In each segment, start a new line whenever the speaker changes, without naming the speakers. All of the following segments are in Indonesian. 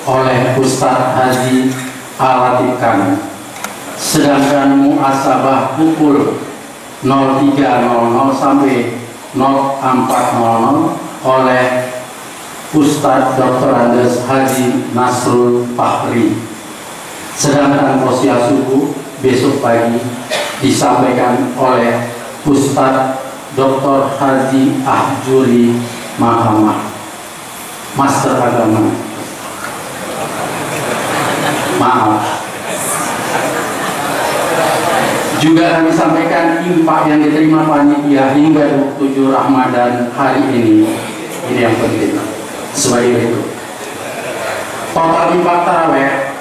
oleh Ustadz Haji Al-Latif Khan. Sedangkan muasabah pukul 03.00 sampai 04.00 oleh Ustadz Dr. Andes Haji Nasrul Fahri. Sedangkan tausiah subuh besok pagi disampaikan oleh Ustadz Dr. Haji Ahjuri Mahamah, Master Agama. Maaf. Juga kami sampaikan infak yang diterima panitia hingga 27 Ramadan hari ini. Ini yang penting. Sebagai berikut. Total infak tarawih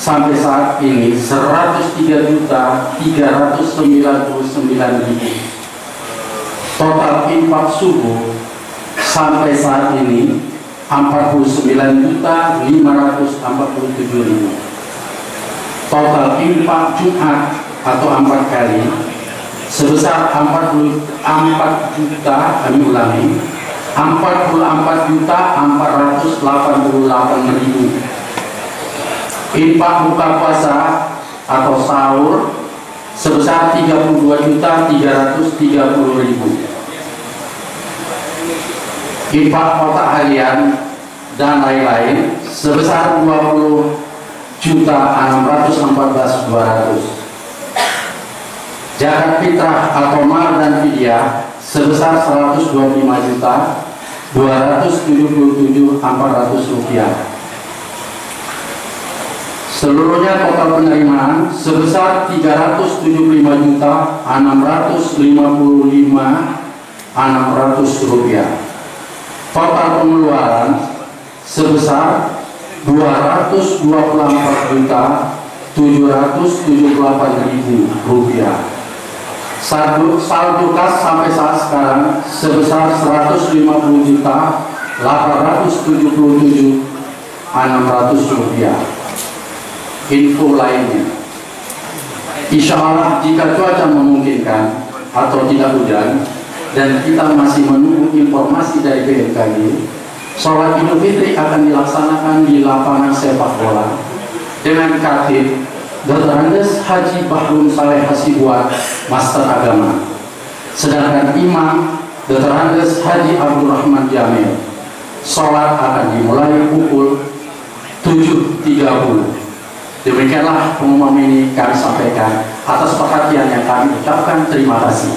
sampai saat ini 103.399.000. Total infak subuh sampai saat ini 49.547.000. Total infak Jumat atau 4 kali sebesar 44 juta, kami ulangi, 44.488.000. Infak buka puasa atau sahur sebesar 32.330.000. Infak kotak harian dan lain-lain sebesar 20.614.200. Zakat fitrah atau mal dan fidyah sebesar 125.277.400 rupiah. Seluruhnya total penerimaan sebesar 376.655.600 rupiah. Total pengeluaran sebesar 224.778.000 rupiah. Saldo kas sampai saat sekarang sebesar 150.877.600 rupiah. Info lainnya, insya Allah jika cuaca memungkinkan atau tidak hujan dan kita masih menunggu informasi dari BMKG, sholat Idul Fitri akan dilaksanakan di lapangan sepak bola dengan khatib Dr. Andes Haji Bahrun Saleh Hasibuan, Master Agama. Sedangkan imam Dr. Andes Haji Abdul Rahman Jamil. Sholat akan dimulai pukul 7.30. Demikianlah pengumuman ini kami sampaikan. Atas perhatian yang kami ucapkan terima kasih.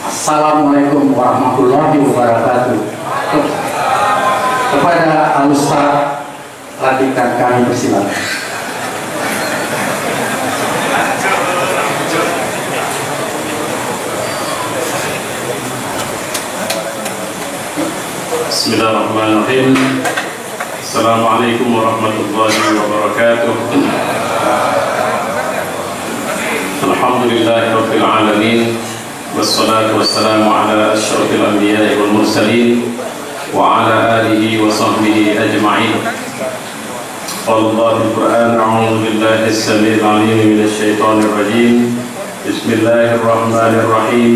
Assalamualaikum warahmatullahi wabarakatuh. Kepada Al-Ustaz lantikan kami persilakan.
Bismillahirrahmanirrahim. Assalamualaikum warahmatullahi wabarakatuh. Alhamdulillahi rabbil alamin. Wassalatu wassalamu ala asyrafil anbiya'i wal mursalin wa ala alihi wa sahbihi ajma'in. Qala Al-Qur'an, a'udzu billahi as-sami'il 'alim minasy syaithanir rajim. Bismillahirrahmanirrahim.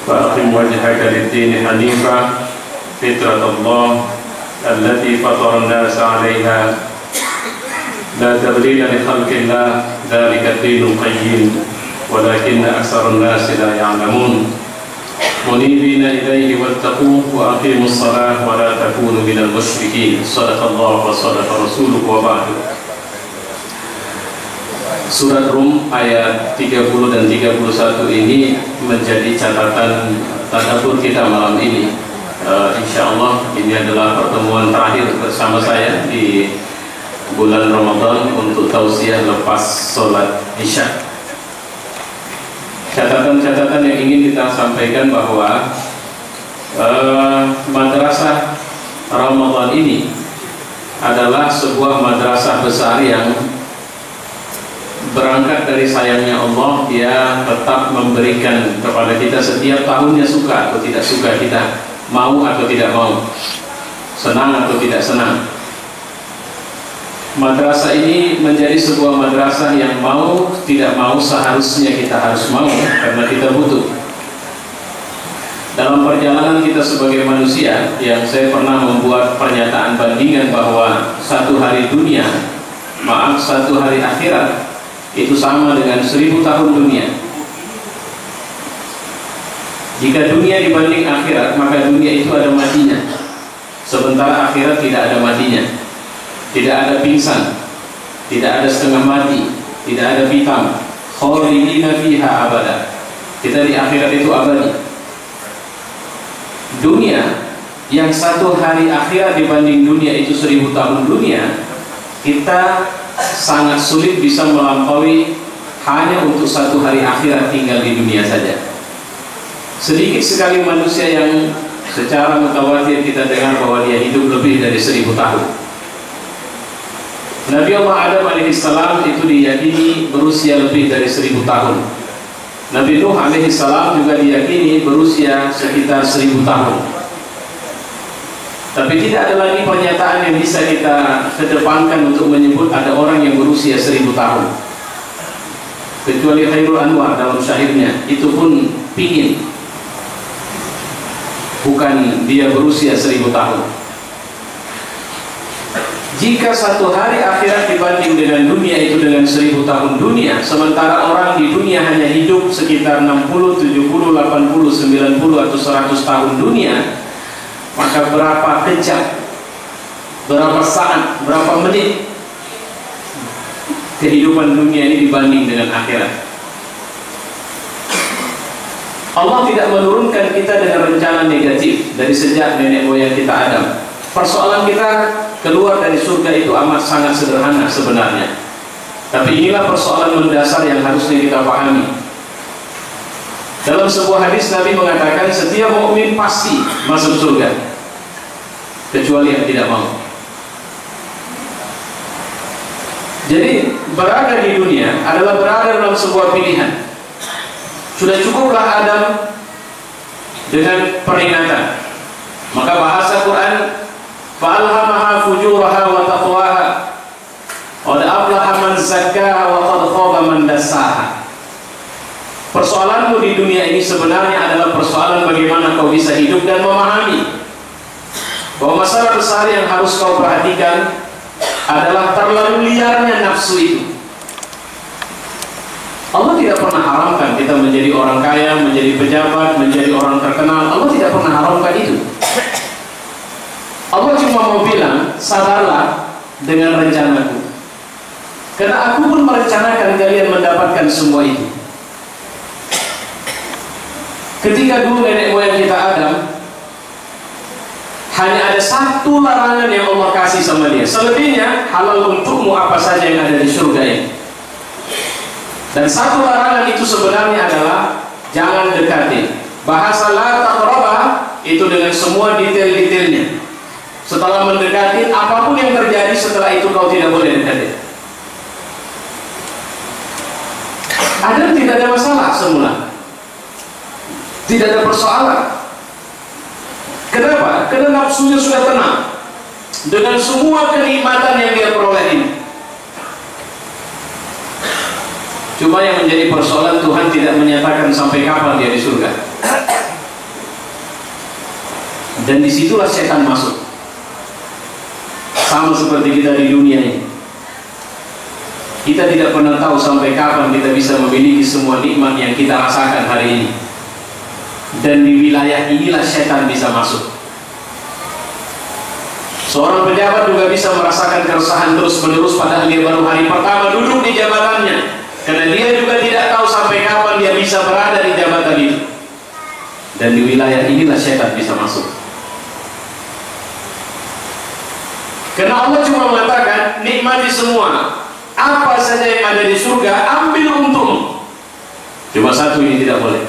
Wa aqim wajhaka lid-din hanifan fitratallah allati fatara an-nas 'alaiha la tabdila li khalqillah dzalika ad-dinul qayyim walakinna aktsaran nasi la ya'lamun munibina ilaihi wattaqu wa aqimus salah wa la takunu minal musyrikin. Shadaqallahu wa shadaqa rasuluhu wa ba'du. Surat Rum ayat 30 dan 31 ini menjadi catatan tadabbur kita malam ini. Insyaallah ini adalah pertemuan terakhir bersama saya di bulan Ramadan untuk tausiah lepas sholat Isya. Catatan-catatan yang ingin kita sampaikan bahwa madrasah Ramadan ini adalah sebuah madrasah besar yang berangkat dari sayangnya Allah. Dia tetap memberikan kepada kita setiap tahunnya, suka atau tidak suka kita, mau atau tidak mau, senang atau tidak senang. Madrasah ini menjadi sebuah madrasah yang mau tidak mau seharusnya kita harus mau karena kita butuh. dalam perjalanan kita sebagai manusia, yang saya pernah membuat pernyataan bandingan bahwa satu hari akhirat itu sama dengan 1000 tahun dunia. Jika dunia dibanding akhirat, maka dunia itu ada matinya, sementara akhirat tidak ada matinya. Tidak ada pingsan, tidak ada setengah mati, tidak ada pitam. Khalidina fiha abada. Kita di akhirat itu abadi. Dunia yang satu hari akhirat dibanding dunia itu 1000 tahun dunia, kita sangat sulit bisa melampaui hanya untuk satu hari akhirat tinggal di dunia saja. Sedikit sekali manusia yang secara mutawatir kita dengar bahwa dia hidup lebih dari 1000 tahun. Nabi Allah Adam alaihissalam itu diyakini berusia lebih dari 1000 tahun. Nabi Nuh alaihissalam juga diyakini berusia sekitar 1000 tahun. Tapi tidak ada lagi pernyataan yang bisa kita kedepankan untuk menyebut ada orang yang berusia 1000 tahun, kecuali Khairul Anwar dalam syairnya. Itu pun pingin, bukan dia berusia 1000 tahun. Jika satu hari akhirat dibanding dengan dunia itu dengan 1000 tahun dunia, sementara orang di dunia hanya hidup sekitar 60, 70, 80, 90 atau 100 tahun dunia, maka berapa jam, berapa saat, berapa menit kehidupan dunia ini dibanding dengan akhirat? Allah tidak menurunkan kita dengan rencana negatif dari sejak nenek moyang kita Adam. Persoalan kita keluar dari surga itu amat sangat sederhana sebenarnya. Tapi inilah persoalan mendasar yang harusnya kita pahami. Dalam sebuah hadis Nabi mengatakan setiap mukmin pasti masuk surga, kecuali yang tidak mau. Jadi berada di dunia adalah berada dalam sebuah pilihan. Sudah cukuplah Adam dengan peringatan. Maka bahasa Quran, فَأَلْهَمَهَا فُجُورَهَا وَتَقْوَاهَا وَقَدْ أَفْلَحَ مَنْ زَكَّاهَا وَقَدْ خَابَ مَنْ دَسَّاهَا. Persoalanmu di dunia ini sebenarnya adalah persoalan bagaimana kau bisa hidup dan memahami bahwa masalah besar yang harus kau perhatikan adalah terlalu liarnya nafsu itu. Allah tidak pernah haramkan kita menjadi orang kaya, menjadi pejabat, menjadi orang terkenal. Allah tidak pernah haramkan itu. Allah cuma mau bilang, sabarlah dengan rencanaku, karena aku pun merencanakan kalian mendapatkan semua itu. Ketika dulu nenek moyang kita Adam, hanya ada satu larangan yang Allah kasih sama dia. Selebihnya halal untukmu apa saja yang ada di surga ini. Dan satu larangan itu sebenarnya adalah jangan dekati. Bahasa la taqrabah itu dengan semua detail-detailnya. Setelah mendekati, apapun yang terjadi setelah itu kau tidak boleh dekati. Adam tidak ada masalah semula, tidak ada persoalan. Kenapa? Karena nafsunya sudah tenang dengan semua kenikmatan yang dia peroleh ini. Cuma yang menjadi persoalan, Tuhan tidak menyatakan sampai kapan dia di surga. Dan disitulah setan masuk. Sama seperti kita di dunia ini, kita tidak pernah tahu sampai kapan kita bisa memiliki semua nikmat yang kita rasakan hari ini. Dan di wilayah inilah setan bisa masuk. Seorang pejabat juga bisa merasakan keresahan terus menerus padahal dia baru hari pertama duduk di jabatannya, karena dia juga tidak tahu sampai kapan dia bisa berada di jabatan itu. Dan di wilayah inilah setan bisa masuk. Karena Allah cuma mengatakan nikmati semua, apa saja yang ada di surga ambil untukmu. Cuma satu ini tidak boleh.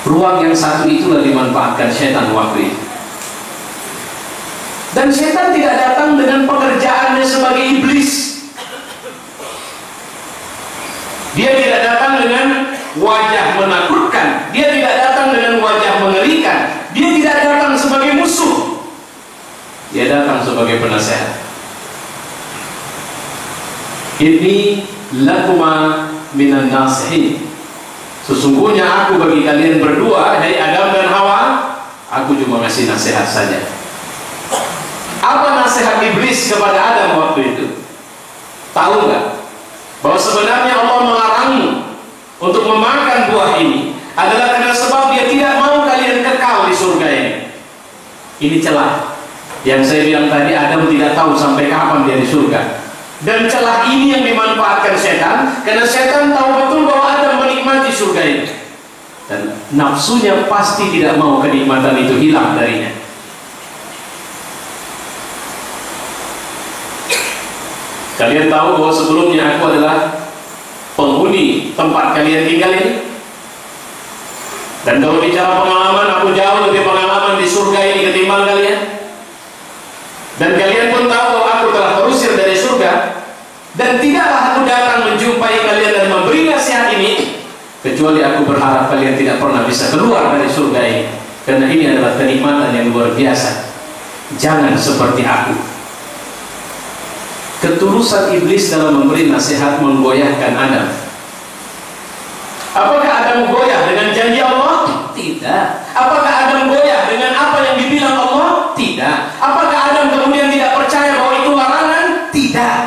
Ruang yang satu itulah dimanfaatkan setan waktu itu. Dan setan tidak datang dengan pekerjaannya sebagai iblis. Dia tidak datang dengan wajah menakutkan. Dia tidak datang dengan wajah mengerikan. Dia tidak datang sebagai musuh. Dia datang sebagai penasehat. Ini lakuma minan nasihin.
Sesungguhnya aku bagi kalian berdua, dari Adam dan Hawa, aku cuma ngasih nasihat saja. Apa nasihat iblis kepada Adam waktu itu? Tahu nggak? Bahwa sebenarnya Allah melarangmu untuk memakan buah ini adalah karena sebab dia tidak mau kalian kekal di surga ini. Ini celah yang saya bilang tadi, Adam tidak tahu sampai kapan dia di surga. Dan celah ini yang dimanfaatkan setan, karena setan tahu betul bahwa Adam menikmati surga ini. Dan nafsunya pasti tidak mau kenikmatan itu hilang darinya. Kalian tahu bahwa sebelumnya aku adalah penghuni tempat kalian tinggal ini. Dan kalau bicara pengalaman, aku jauh lebih pengalaman di surga ini ketimbang kalian. Dan kalian pun tahu bahwa aku telah terusir dari surga. Dan tidaklah aku datang menjumpai kalian dan memberi nasihat ini, kecuali aku berharap kalian tidak pernah bisa keluar dari surga ini. Karena ini adalah kenikmatan yang luar biasa. Jangan seperti aku. Ketulusan iblis dalam memberi nasihat menggoyahkan Adam. Apakah Adam goyah dengan janji Allah? Tidak. Apakah Adam goyah dengan apa yang dibilang Allah? Tidak. Apakah Adam kemudian tidak percaya bahwa itu larangan? Tidak.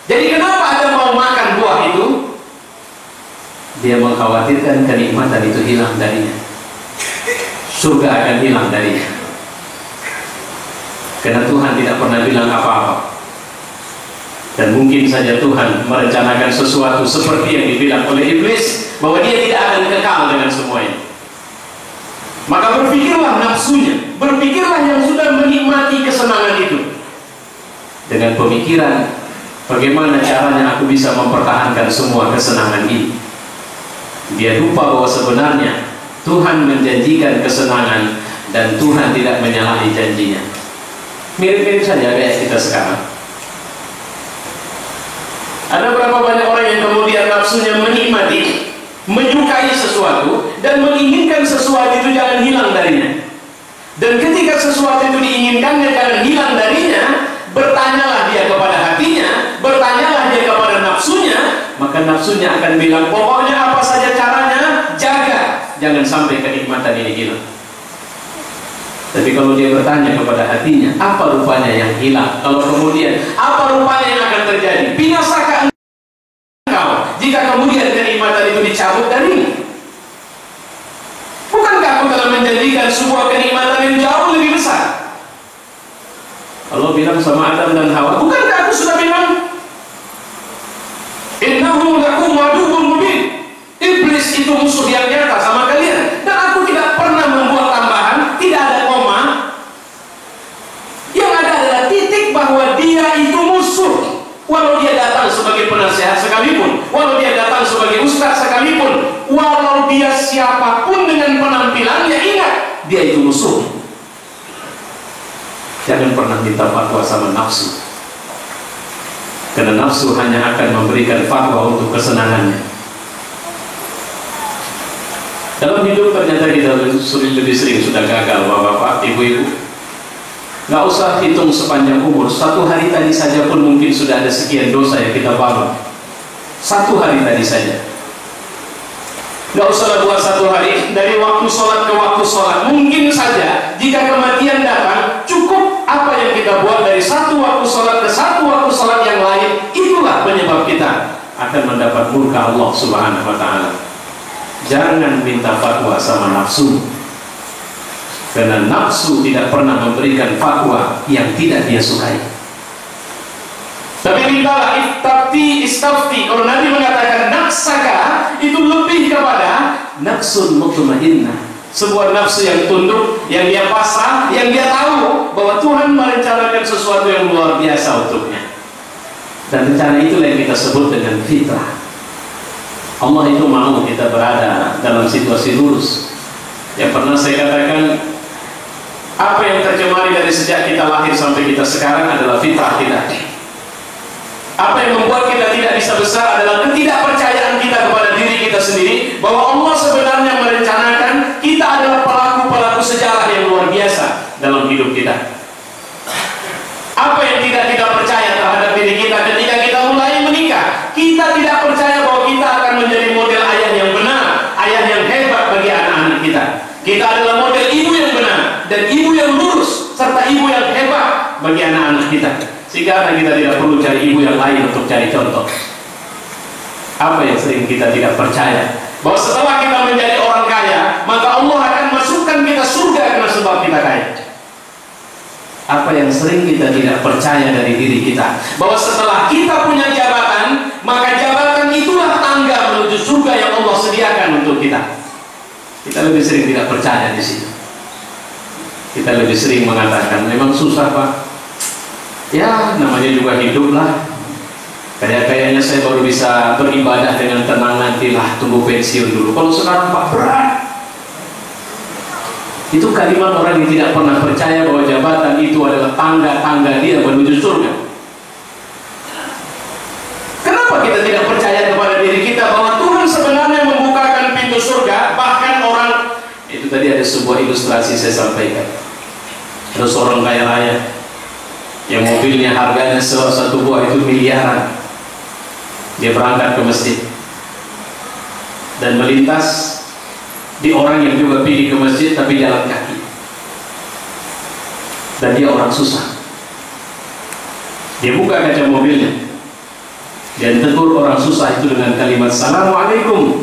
Jadi kenapa Adam mau makan buah itu? Dia mengkhawatirkan kenikmatan itu hilang darinya. Surga akan hilang darinya. Karena Tuhan tidak pernah bilang apa-apa. Dan mungkin saja Tuhan merencanakan sesuatu seperti yang dibilang oleh iblis, bahwa dia tidak akan kekal dengan semua ini. Maka berpikirlah nafsunya, berpikirlah yang sudah menikmati kesenangan itu, dengan pemikiran bagaimana caranya aku bisa mempertahankan semua kesenangan ini. Dia lupa bahwa sebenarnya Tuhan menjanjikan kesenangan dan Tuhan tidak menyalahi janjinya. Mirip-mirip saja kayak kita sekarang. Ada berapa banyak orang yang kemudian nafsunya menikmati, menyukai sesuatu, dan menginginkan sesuatu itu jangan hilang darinya. Dan ketika sesuatu itu diinginkannya jangan hilang darinya, bertanyalah dia kepada hatinya, bertanyalah dia kepada nafsunya, maka nafsunya akan bilang, pokoknya apa saja caranya, jaga, jangan sampai kenikmatan ini hilang. Tapi kalau dia bertanya kepada hatinya, apa rupanya yang hilang? Kalau kemudian, apa rupanya yang akan terjadi? Binasakah engkau jika kemudian kenikmatan itu dicabut darimu? Bukankah aku telah menjanjikan sebuah kenikmatan yang jauh lebih besar? Allah bilang sama Adam dan Hawa, bukankah aku sudah bilang, innahu lakum aduwwun mubin, iblis itu musuh yang nyata sama kalian. Dan aku tidak pernah membuat tambahan, tidak ada koma. Yang ada adalah titik bahwa dia itu musuh. Walau dia datang sebagai penasehat sekalipun, walau dia datang sebagai ustaz sekalipun, walau dia siapapun dengan penampilannya, ingat, dia itu musuh. Jangan pernah minta fatwa sama nafsu, karena nafsu hanya akan memberikan fatwa untuk kesenangannya. Dalam hidup ternyata kita lebih sering sudah gagal, bapak-bapak, ibu-ibu. Nggak usah hitung sepanjang umur, satu hari tadi saja pun mungkin sudah ada sekian dosa yang kita bangun. Satu hari tadi saja. Nggak usah buat satu hari, dari waktu sholat ke waktu sholat. Mungkin saja jika kematian datang, cukup apa yang kita buat dari satu waktu sholat ke satu waktu sholat yang lain. Itulah penyebab kita akan mendapat murka Allah Subhanahu wa Ta'ala. Jangan minta fatwa sama nafsu, karena nafsu tidak pernah memberikan fatwa yang tidak dia sukai. Tapi mintalah istafti. Kalau Nabi mengatakan nafsaka, itu lebih kepada nafsun mutmainnah, sebuah nafsu yang tunduk, yang dia pasrah, yang dia tahu bahwa Tuhan merencanakan sesuatu yang luar biasa untuknya. Dan rencana itulah yang kita sebut dengan fitrah. Allah itu mau kita berada dalam situasi lurus. Yang pernah saya katakan, apa yang tercemari dari sejak kita lahir sampai kita sekarang adalah fitrah kita. Apa yang membuat kita tidak bisa besar adalah ketidakpercayaan kita kepada diri kita sendiri, bahwa Allah sebenarnya merencanakan kita adalah pelaku-pelaku sejarah yang luar biasa dalam hidup kita. Apa yang tidak kita percaya terhadap diri kita ketika kita mulai menikah? Kita tidak percaya bahwa kita akan menjadi model ayah yang benar,
serta ibu yang hebat bagi anak-anak kita, sehingga anak kita tidak perlu cari ibu yang lain untuk cari contoh. Apa yang sering kita tidak percaya? Bahwa setelah kita menjadi orang kaya, maka Allah akan masukkan kita surga karena sebab kita kaya. Apa yang sering kita tidak percaya dari diri kita? Bahwa setelah kita punya jabatan, maka jabatan itulah tangga menuju surga yang Allah sediakan untuk kita. Kita lebih sering tidak percaya di situ. Kita lebih sering mengatakan, memang susah Pak. Ya, namanya juga hidup lah. Kayaknya saya baru bisa beribadah dengan tenang nantilah, tunggu pensiun dulu. Kalau sekarang Pak berat. Itu kalimat orang yang tidak pernah percaya bahwa jabatan itu adalah tangga-tangga dia menuju surga. Kenapa kita tidak percaya kepada diri kita bahwa Tuhan sebenarnya membukakan pintu surga? Bahkan orang, itu tadi ada sebuah ilustrasi saya sampaikan. Ada seorang kaya raya yang mobilnya harganya satu buah itu miliaran. Dia berangkat ke masjid dan melintas di orang yang juga pergi ke masjid tapi jalan kaki, dan dia orang susah. Dia buka kaca mobilnya dan tegur orang susah itu dengan kalimat Assalamualaikum.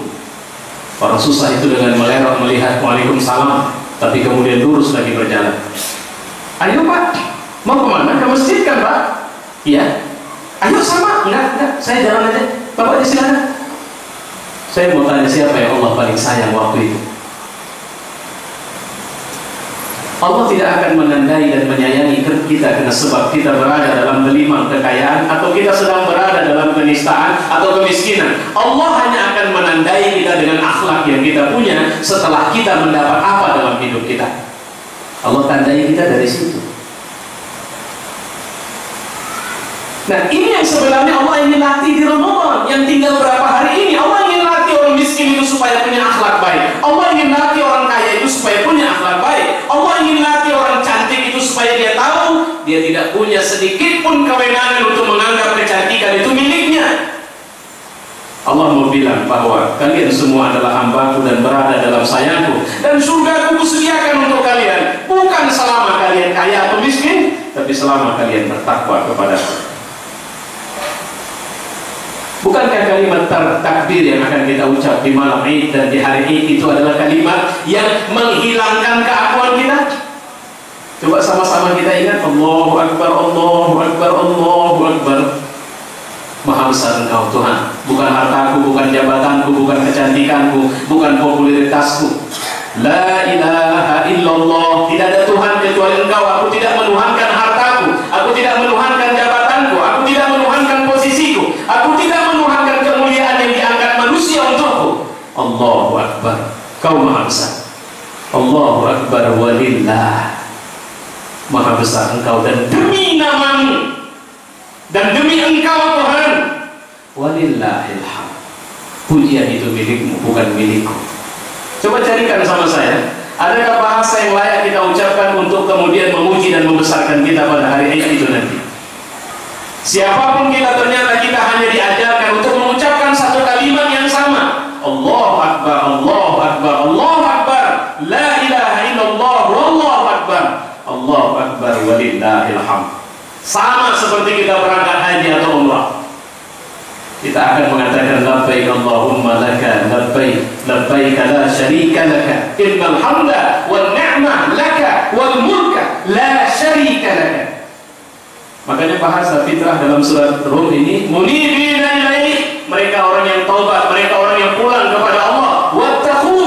Orang susah itu dengan melerot melihat Waalaikumsalam, tapi kemudian lurus lagi berjalan. Ayo Pak, mau kemana? Ke masjid kan Pak? Iya. Ayo sama. Enggak, saya jalan aja. Bapak silakan. Saya mau tanya, siapa yang Allah paling sayang waktu itu? Allah tidak akan menandai dan menyayangi kita karena sebab kita berada dalam gelimang kekayaan, atau kita sedang berada dalam kenistaan atau kemiskinan. Allah hanya akan menandai kita dengan akhlak yang kita punya setelah kita mendapat apa dalam hidup kita. Allah tandai kita dari situ. Nah, ini yang sebenarnya Allah ingin latih di Ramadan yang tinggal berapa hari ini. Allah ingin latih orang miskin itu supaya punya akhlak baik. Allah ingin latih orang kaya itu supaya punya akhlak baik. Allah ingin latih orang cantik itu supaya dia tahu dia tidak punya sedikit pun kewenangan untuk menganggap kecantikan itu miliknya. Allah mau bilang bahwa kalian semua adalah hambaku dan berada dalam sayangku, dan surgaku kusediakan untuk kalian, bukan selama kalian kaya atau miskin, tapi selama kalian bertakwa kepadaku. Bukankah kalimat takbir yang akan kita ucap di malam Id dan di hari Id itu adalah kalimat yang menghilangkan keakuan kita? Coba sama-sama kita ingat, Allahu Akbar, Allahu Akbar, Allahu Akbar. Maha besar Engkau Tuhan, bukan hartaku, bukan jabatanku, bukan kecantikanku, bukan popularitasku. La ilaha illallah, tidak ada Tuhan kecuali Engkau. Aku tidak menuhankan hartaku, aku tidak menuhankan jabatanku, aku tidak menuhankan posisiku, aku tidak menuhankan kemuliaan yang diangkat manusia untukku. Allahu Akbar, Kau Maha besar. Allahu Akbar walillah, Maha besar Engkau, dan demi namamu dan demi Engkau Tuhan, walillahilham, pujian itu milikmu, bukan milikku. Coba carikan sama saya, adakah bahasa yang layak kita ucapkan untuk kemudian memuji dan membesarkan kita pada hari Id itu nanti? Siapapun kita, ternyata kita hanya diajarkan untuk mengucapkan satu kalimat yang sama. Allahu Akbar, Allahu Akbar, Allahu Akbar, la ilaha illallah, wallahu Akbar, Allahu Akbar walillahilham. Sama seperti kita berangkat haji atau umrah. Kita akan mengatakan labbaik Allahumma laka labbaik, labbaik la syarika laka, innal hamda wan ni'mah laka wal mulka la syarika laka. Makanya bahasa fitrah dalam surat Rum ini, munibina ilaihi, mereka orang yang taubat, mereka orang yang pulang kepada Allah, wattaqu,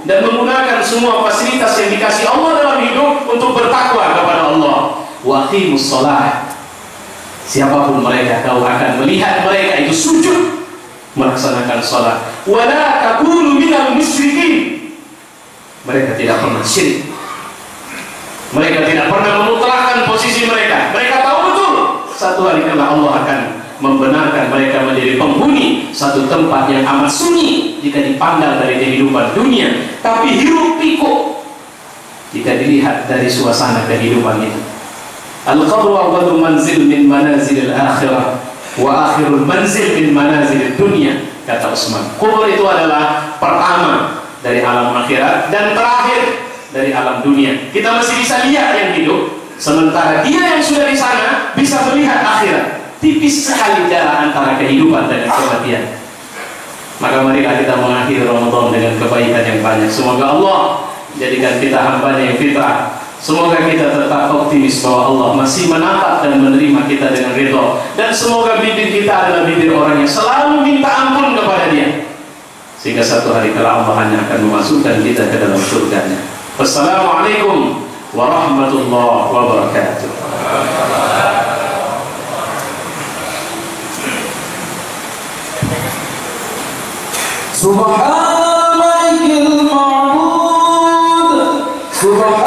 dan menggunakan semua fasilitas yang dikasih Allah dalam hidup untuk bertakwa kepada Allah. Wa aqimus shalah. Siapapun mereka, kau akan melihat mereka itu sujud melaksanakan salat. Wala takunu minal musyrikin. Mereka tidak pernah syirik. Mereka tidak pernah memutlakkan posisi mereka. Mereka tahu betul satu hari kelak Allah akan membenarkan mereka menjadi penghuni satu tempat yang amat sunyi jika dipandang dari kehidupan dunia, tapi hiruk pikuk jika dilihat dari suasana kehidupan itu. Al-qabru awwalu manzil min manazil al-akhirah wa akhirul manzil min manazil dunia, kata Utsman. Kubur itu adalah pertama dari alam akhirat dan terakhir dari alam dunia. Kita masih bisa lihat yang hidup, Sementara dia yang sudah di sana bisa melihat akhirat. Tipis sekali jarak antara kehidupan dan kematian. Maka marilah kita mengakhiri Ramadan dengan kebaikan yang banyak. Semoga Allah jadikan kita hambanya yang fitrah. Semoga kita tetap optimis bahwa Allah masih menatap dan menerima kita dengan ridho. Dan semoga bibir kita adalah bibir orang yang selalu minta ampun kepada Dia, sehingga satu hari kala Allah hanya akan memasukkan kita ke dalam surganya. Wassalamualaikum warahmatullahi wabarakatuh.
Subhanal Malikil Ma'bud. Subhan